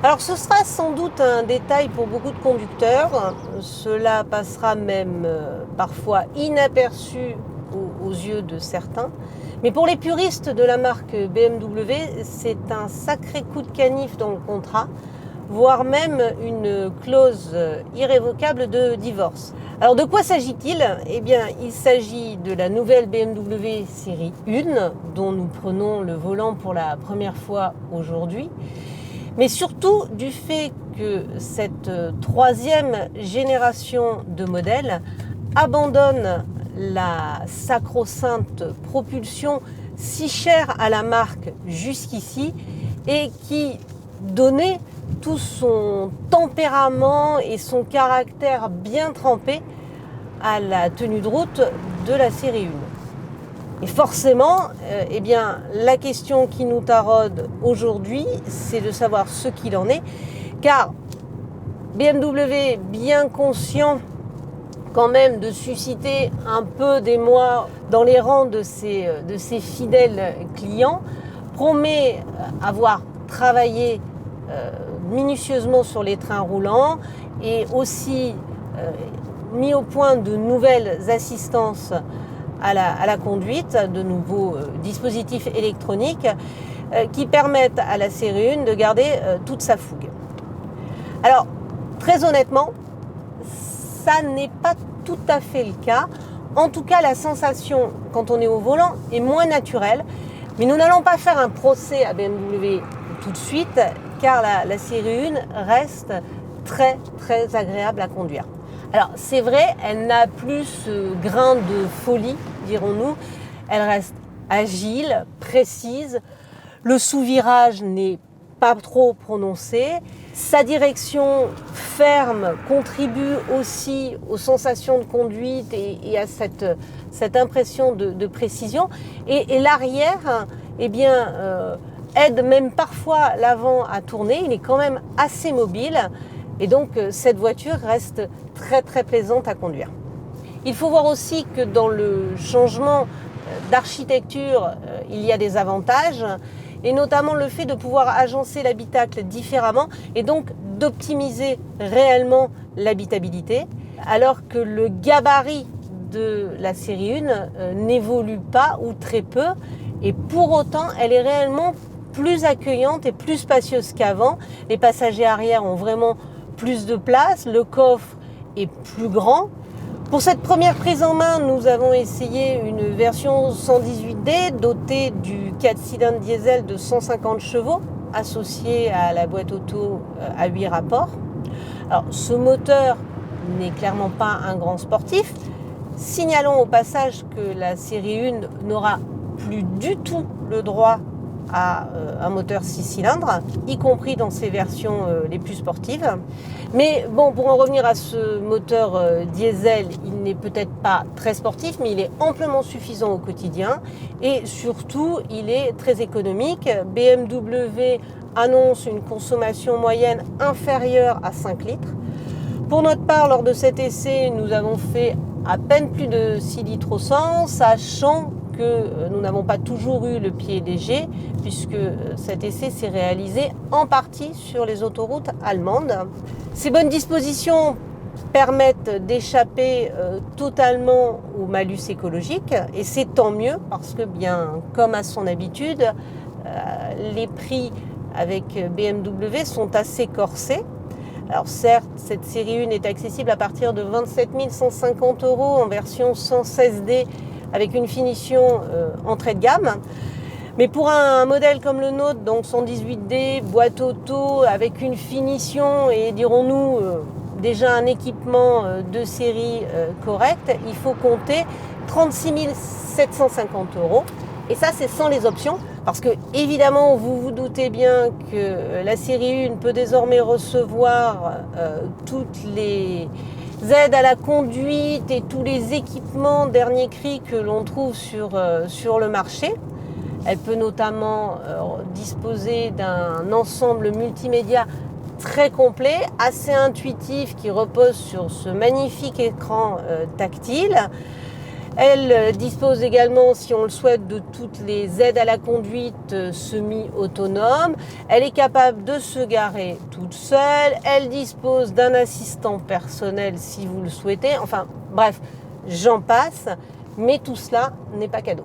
Alors ce sera sans doute un détail pour beaucoup de conducteurs. Cela passera même parfois inaperçu aux yeux de certains. Mais pour les puristes de la marque BMW, c'est un sacré coup de canif dans le contrat, voire même une clause irrévocable de divorce. Alors de quoi s'agit-il ? Eh bien, il s'agit de la nouvelle BMW série 1, dont nous prenons le volant pour la première fois aujourd'hui, mais surtout du fait que cette troisième génération de modèles abandonne la sacro-sainte propulsion si chère à la marque jusqu'ici et qui donnait tout son tempérament et son caractère bien trempé à la tenue de route de la série 1. Et forcément, la question qui nous taraude aujourd'hui, c'est de savoir ce qu'il en est, car BMW, bien conscient quand même de susciter un peu d'émoi dans les rangs de ses fidèles clients, promet avoir travaillé minutieusement sur les trains roulants et aussi mis au point de nouvelles assistances à la conduite, de nouveaux dispositifs électroniques qui permettent à la série 1 de garder toute sa fougue. Alors, très honnêtement, ça n'est pas tout à fait le cas. En tout cas, la sensation quand on est au volant est moins naturelle. Mais nous n'allons pas faire un procès à BMW tout de suite, car la série 1 reste très très agréable à conduire. Alors c'est vrai, elle n'a plus ce grain de folie, dirons-nous. Elle reste agile, précise. Le sous-virage n'est pas trop prononcé. Sa direction ferme contribue aussi aux sensations de conduite et à cette impression de précision. Et l'arrière, aide même parfois l'avant à tourner. Il est quand même assez mobile. Et donc, cette voiture reste très très plaisante à conduire. Il faut voir aussi que dans le changement d'architecture, il y a des avantages, et notamment le fait de pouvoir agencer l'habitacle différemment et donc d'optimiser réellement l'habitabilité, alors que le gabarit de la série 1 n'évolue pas ou très peu, et pour autant, elle est réellement plus accueillante et plus spacieuse qu'avant. Les passagers arrière ont vraiment plus de place, le coffre est plus grand. Pour cette première prise en main, nous avons essayé une version 118D dotée du 4 cylindres diesel de 150 chevaux associé à la boîte auto à 8 rapports. Alors, ce moteur n'est clairement pas un grand sportif. Signalons au passage que la série 1 n'aura plus du tout le droit à un moteur 6 cylindres, y compris dans ses versions les plus sportives. Mais bon, pour en revenir à ce moteur diesel, il n'est peut-être pas très sportif, mais il est amplement suffisant au quotidien et surtout, il est très économique. BMW annonce une consommation moyenne inférieure à 5 litres. Pour notre part, lors de cet essai, nous avons fait à peine plus de 6 litres au 100, sachant que nous n'avons pas toujours eu le pied léger, puisque cet essai s'est réalisé en partie sur les autoroutes allemandes. Ces bonnes dispositions permettent d'échapper totalement au malus écologique, et c'est tant mieux, parce que bien comme à son habitude, les prix avec BMW sont assez corsés. Alors certes, cette série 1 est accessible à partir de 27 150 € en version 116D avec une finition entrée de gamme. Mais pour un modèle comme le nôtre, donc 118D, boîte auto, avec une finition et dirons-nous déjà un équipement de série correct, il faut compter 36 750 €. Et ça, c'est sans les options. Parce que, évidemment, vous vous doutez bien que la série 1 peut désormais recevoir toutes les aides à la conduite et tous les équipements dernier cri que l'on trouve sur le marché. Elle peut notamment disposer d'un ensemble multimédia très complet, assez intuitif, qui repose sur ce magnifique écran tactile. Elle dispose également, si on le souhaite, de toutes les aides à la conduite semi-autonomes. Elle est capable de se garer toute seule. Elle dispose d'un assistant personnel si vous le souhaitez. Enfin, bref, j'en passe. Mais tout cela n'est pas cadeau.